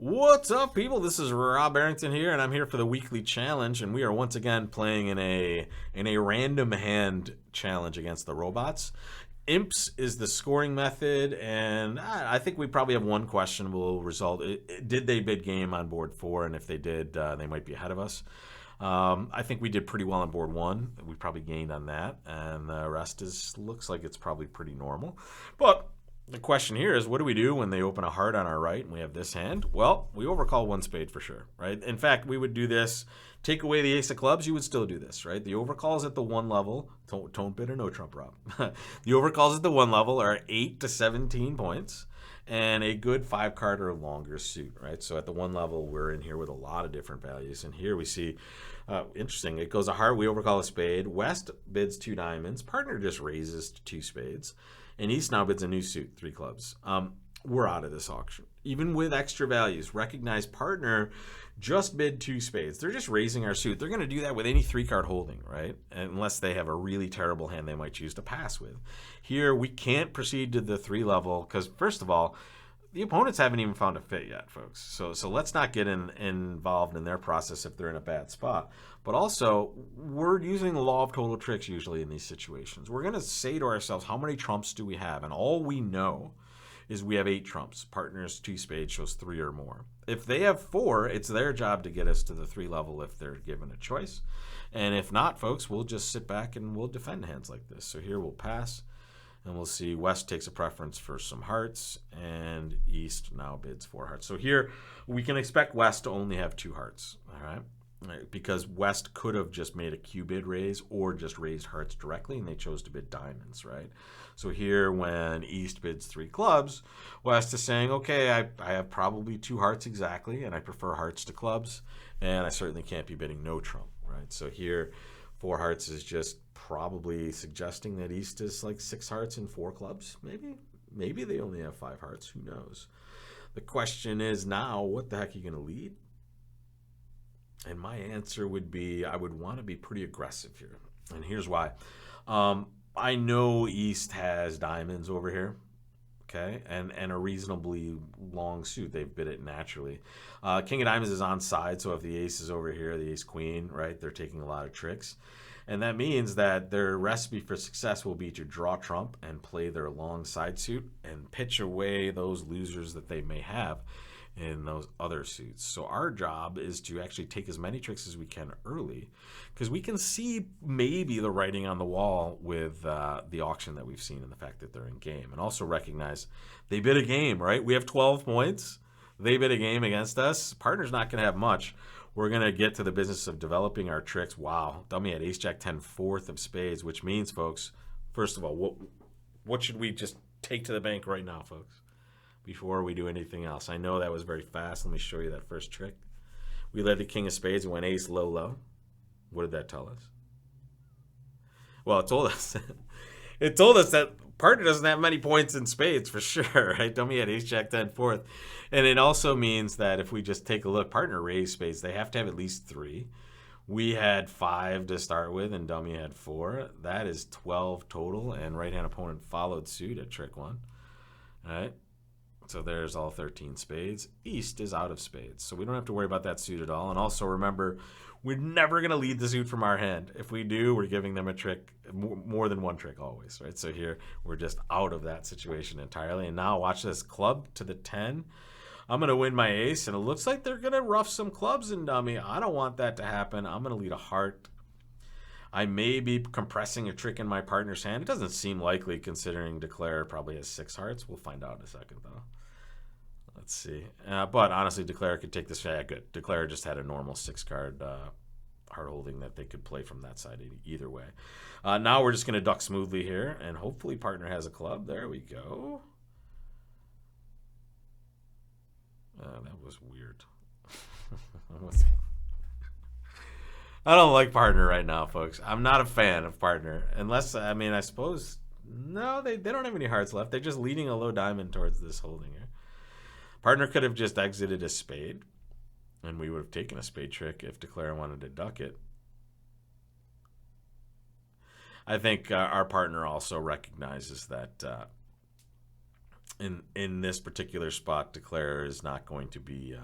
What's up, people? This is Rob Arrington here, and I'm here for the weekly challenge. And we are once again playing in a random hand challenge against the robots. Imps is the scoring method, and I think we probably have one questionable result. Did they bid game on board 4? And if they did, they might be ahead of us. I think we did pretty well on board 1. We probably gained on that, and the rest is looks like it's probably pretty normal. But the question here is, what do we do when they open a heart on our right and we have this hand? Well, we overcall one spade for sure, right? In fact, we would do this. Take away the ace of clubs, you would still do this, right? The overcalls at the 1 level, tone bid or no trump, Rob. The overcalls at the 1 level are 8 to 17 points and a good 5 card or longer suit, right? So at the 1 level, we're in here with a lot of different values. And here we see, interesting, it goes a heart, we overcall a spade. West bids 2 diamonds. Partner just raises to 2 spades. And East now bids a new suit, 3 clubs. We're out of this auction. Even with extra values, recognize partner just bid 2 spades. They're just raising our suit. They're going to do that with any 3-card holding, right? Unless they have a really terrible hand they might choose to pass with. Here, we can't proceed to the 3 level because, first of all, the opponents haven't even found a fit yet, folks. So let's not get involved in their process if they're in a bad spot. But also, we're using the law of total tricks usually in these situations. We're going to say to ourselves, how many trumps do we have? And all we know is we have 8 trumps. Partners 2 spades shows 3 or more. If they have 4, it's their job to get us to the 3 level if they're given a choice. And if not, folks, we'll just sit back and we'll defend hands like this. So here we'll pass. And we'll see West takes a preference for some hearts, and East now bids 4 hearts. So here we can expect West to only have 2 hearts, all right? Because West could have just made a Q bid raise or just raised hearts directly, and they chose to bid diamonds, right? So here when East bids 3 clubs, West is saying, okay, I have probably 2 hearts exactly, and I prefer hearts to clubs, and I certainly can't be bidding no trump, right? So here 4 hearts is just probably suggesting that East is like 6 hearts and 4 clubs. Maybe they only have 5 hearts. Who knows? The question is now, what the heck are you going to lead? And my answer would be I would want to be pretty aggressive here. And here's why. I know East has diamonds over here. Okay, and a reasonably long suit. They've bid it naturally. King of diamonds is on side, so if the ace is over here, the ace queen, right, they're taking a lot of tricks. And that means that their recipe for success will be to draw trump and play their long side suit and pitch away those losers that they may have in those other suits. So our job is to actually take as many tricks as we can early, because we can see maybe the writing on the wall with the auction that we've seen and the fact that they're in game. And also recognize they bid a game, right? We have 12 points. They bid a game against us. Partner's not going to have much. We're going to get to the business of developing our tricks. Wow. Dummy had ace jack 10 fourth of spades, which means, folks, first of all, what should we just take to the bank right now, folks, before we do anything else? I know that was very fast. Let me show you that first trick. We led the king of spades and went ace low low. What did that tell us? Well, it told us that partner doesn't have many points in spades for sure, right? Dummy had ace jack 10 fourth. And it also means that if we just take a look, partner raised spades, they have to have at least 3. We had 5 to start with, and dummy had 4. That is 12 total, and right-hand opponent followed suit at trick 1. All right? So there's all 13 spades. East is out of spades, so we don't have to worry about that suit at all. And also remember, we're never going to lead the suit from our hand. If we do, we're giving them a trick, more than one trick always, right? So here, we're just out of that situation entirely. And now watch this, club to the 10. I'm going to win my ace, and it looks like they're going to rough some clubs in dummy. I don't want that to happen. I'm going to lead a heart. I may be compressing a trick in my partner's hand. It doesn't seem likely considering Declare probably has 6 hearts. We'll find out in a second, though. Let's see. But honestly, Declare could take this. Yeah, good. Declare just had a normal 6-card heart holding that they could play from that side either way. Now we're just going to duck smoothly here, and hopefully partner has a club. There we go. That was weird. I don't like partner right now, folks. I'm not a fan of partner. Unless, I mean, I suppose, no, they don't have any hearts left. They're just leading a low diamond towards this holding here. Partner could have just exited a spade, and we would have taken a spade trick if Declare wanted to duck it. I think our partner also recognizes that in this particular spot, declare is not going to be.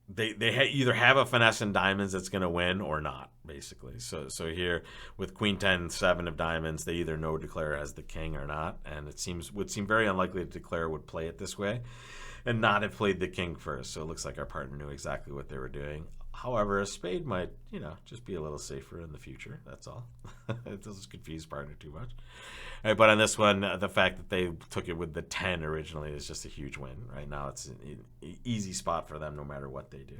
They either have a finesse in diamonds that's going to win or not, basically. So here with Queen 10 7 of diamonds, they either know declare as the king or not, and would seem very unlikely that declare would play it this way and not have played the king first. So it looks like our partner knew exactly what they were doing. However, a spade might, just be a little safer in the future. That's all. It doesn't confuse partner too much. All right, but on this one, the fact that they took it with the 10 originally is just a huge win. Right now, it's an easy spot for them no matter what they do.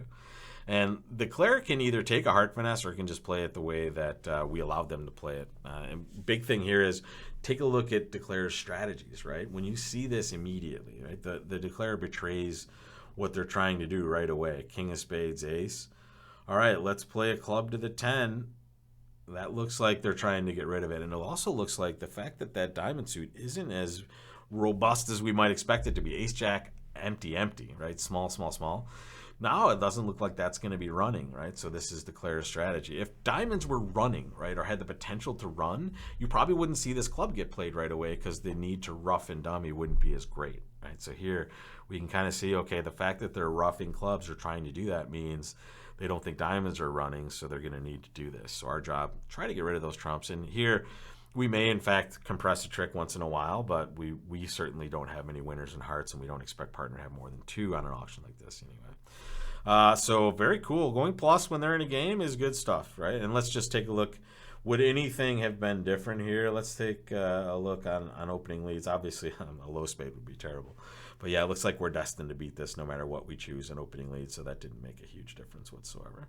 And declare can either take a heart finesse or can just play it the way that we allowed them to play it. And big thing here is take a look at declare's strategies, right? When you see this immediately, right, the declare betrays what they're trying to do right away. King of spades, ace. All right, let's play a club to the 10. That looks like they're trying to get rid of it. And it also looks like the fact that diamond suit isn't as robust as we might expect it to be. Ace, jack, empty, empty, right? Small, small, small. Now it doesn't look like that's going to be running, right? So this is declare's strategy. If diamonds were running, right, or had the potential to run, you probably wouldn't see this club get played right away because the need to rough and dummy wouldn't be as great, right? So here we can kind of see, okay, the fact that they're roughing clubs or trying to do that means they don't think diamonds are running, so they're going to need to do this. So our job, try to get rid of those trumps. And here we may, in fact, compress a trick once in a while, but we certainly don't have many winners in hearts, and we don't expect partner to have more than 2 on an auction like this anyway. So very cool. Going plus when they're in a game is good stuff, right? And let's just take a look. Would anything have been different here? Let's take a look on opening leads. Obviously, a low spade would be terrible. But yeah, it looks like we're destined to beat this no matter what we choose in opening lead, so that didn't make a huge difference whatsoever.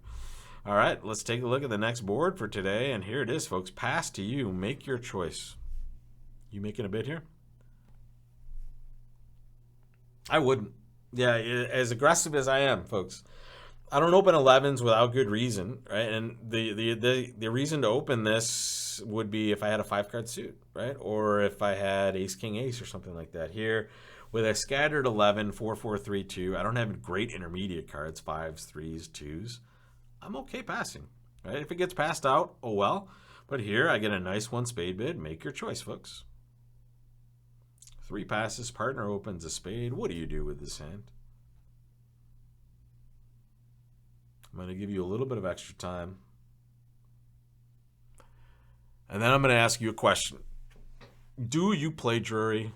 All right, let's take a look at the next board for today, and here it is, folks. Pass to you. Make your choice. You making a bid here? I wouldn't. Yeah, as aggressive as I am, folks, I don't open 11s without good reason, right? And the reason to open this would be if I had a 5-card suit, right? Or if I had ace, king, ace or something like that. Here, with a scattered 11, 4, 4, 3, 2, I don't have great intermediate cards, 5s, 3s, 2s. I'm okay passing, right? If it gets passed out, oh well. But here, I get a nice 1 spade bid. Make your choice, folks. 3 passes, partner opens a spade. What do you do with this hand? I'm going to give you a little bit of extra time. And then I'm going to ask you a question. Do you play Drury?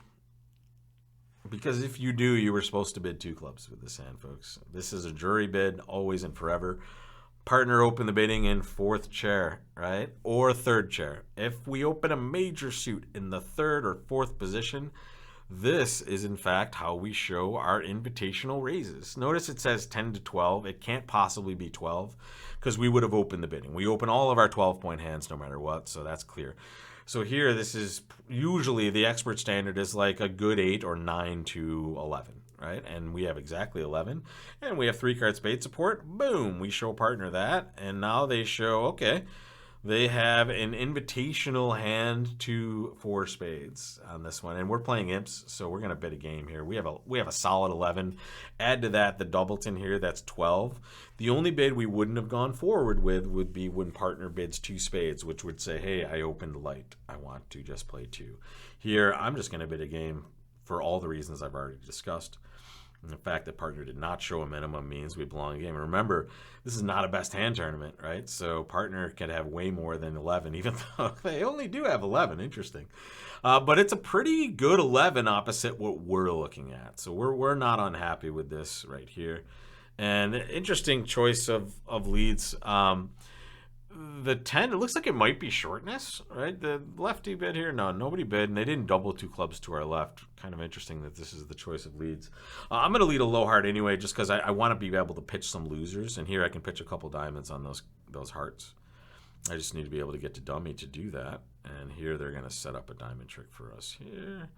Because if you do, you were supposed to bid 2 clubs with this hand, folks. This is a Drury bid, always and forever. Partner open the bidding in 4th chair, right? Or 3rd chair. If we open a major suit in the 3rd or 4th position, this is, in fact, how we show our invitational raises. Notice it says 10 to 12. It can't possibly be 12 because we would have opened the bidding. We open all of our 12-point hands no matter what, so that's clear. So here, this is usually the expert standard is like a good 8 or 9 to 11, right? And we have exactly 11. And we have 3-card spade support. Boom, we show partner that. And now they show, okay, they have an invitational hand to 4 spades on this one, and we're playing imps, so we're going to bid a game here. We have a solid 11. Add to that the doubleton here, that's 12. The only bid we wouldn't have gone forward with would be when partner bids 2 spades, which would say, hey, I opened light. I want to just play 2. Here, I'm just going to bid a game for all the reasons I've already discussed. And the fact that partner did not show a minimum means we belong in the game. And remember, this is not a best hand tournament, right? So partner can have way more than 11, even though they only do have 11. Interesting. But it's a pretty good 11 opposite what we're looking at. So we're not unhappy with this right here. And interesting choice of leads. The 10, it looks like it might be shortness, right? The lefty bid here, no, nobody bid, and they didn't double 2 clubs to our left. Kind of interesting that this is the choice of leads. I'm going to lead a low heart anyway, just because I want to be able to pitch some losers, and here I can pitch a couple diamonds on those hearts. I just need to be able to get to dummy to do that, and here they're going to set up a diamond trick for us here.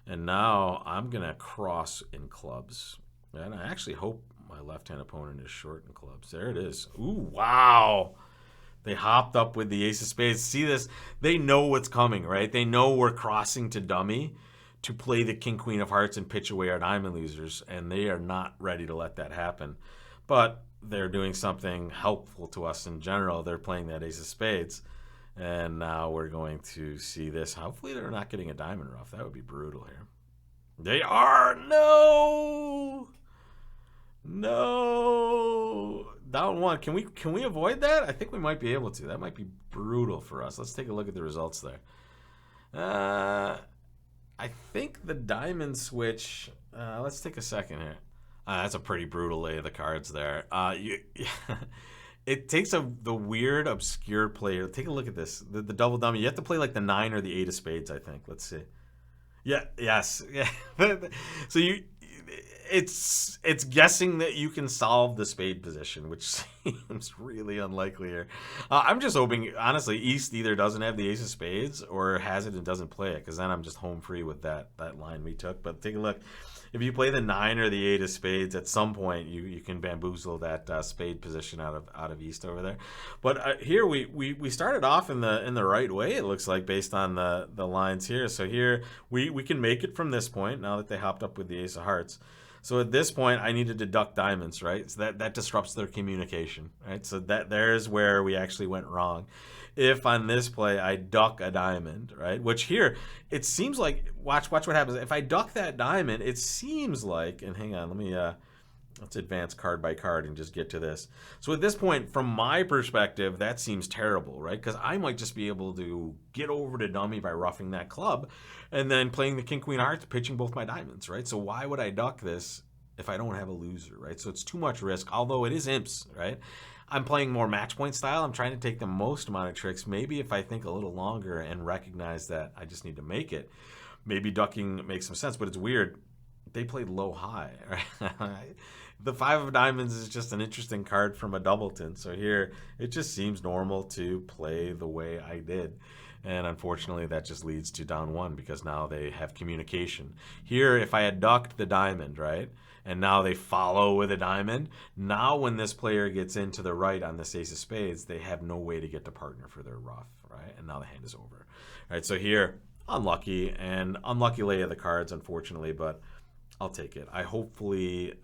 And now I'm going to cross in clubs, and I actually hope my left-hand opponent is short in clubs. There it is. Ooh, wow. They hopped up with the ace of spades. See this? They know what's coming, right? They know we're crossing to dummy to play the king, queen of hearts and pitch away our diamond losers, and they are not ready to let that happen. But they're doing something helpful to us in general. They're playing that ace of spades, And now we're going to see this. Hopefully they're not getting a diamond rough. That would be brutal here. They are. No. No. Down one. Can we avoid that? I think we might be able to. That might be brutal for us. Let's take a look at the results there. I think the diamond switch. Let's take a second here. That's a pretty brutal lay of the cards there. It takes the weird, obscure player. Take a look at this. The double dummy. You have to play like the 9 or the 8 of spades, I think. Let's see. Yeah. Yes. Yeah. So it's guessing that you can solve the spade position, which seems really unlikely here. I'm just hoping, honestly, East either doesn't have the ace of spades or has it and doesn't play it, because then I'm just home free with that line we took. But take a look. If you play the 9 or the 8 of spades, at some point you can bamboozle that spade position out of East over there. But here we started off in the right way, it looks like, based on the lines here. So here we can make it from this point now that they hopped up with the ace of hearts. So at this point, I need to deduct diamonds, right? So that disrupts their communication, right? So there's where we actually went wrong. If on this play I duck a diamond, right? Which here, it seems like, watch what happens. If I duck that diamond, it seems like, and hang on, let's advance card by card and just get to this. So at this point, from my perspective, that seems terrible, right? Because I might just be able to get over to dummy by roughing that club and then playing the king, queen, hearts, pitching both my diamonds, right? So why would I duck this if I don't have a loser, right? So it's too much risk, although it is imps, right? I'm playing more match point style. I'm trying to take the most amount of tricks. Maybe if I think a little longer and recognize that I just need to make it, maybe ducking makes some sense. But it's weird. They played low high, right? The 5 of diamonds is just an interesting card from a doubleton. So here, it just seems normal to play the way I did. And unfortunately, that just leads to down 1 because now they have communication. Here, if I had ducked the diamond, right, and now they follow with a diamond, now when this player gets into the right on this ace of spades, they have no way to get to partner for their rough, right? And now the hand is over. All right, so here, unlucky, and unlucky lay of the cards, unfortunately, but I'll take it. I hopefully,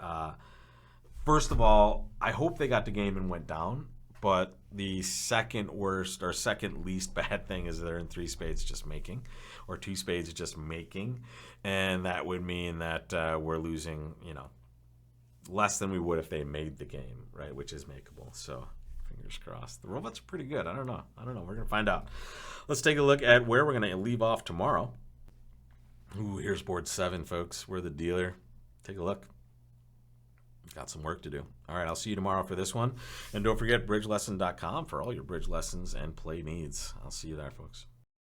first of all, I hope they got the game and went down. But the second worst or second least bad thing is they're in 3 spades just making, or 2 spades just making. And that would mean that we're losing, less than we would if they made the game, right? Which is makeable. So fingers crossed. The robots are pretty good. I don't know. We're going to find out. Let's take a look at where we're going to leave off tomorrow. Ooh, here's board 7, folks. We're the dealer. Take a look. Got some work to do. All right, I'll see you tomorrow for this one. And don't forget bridgelesson.com for all your bridge lessons and play needs. I'll see you there, folks.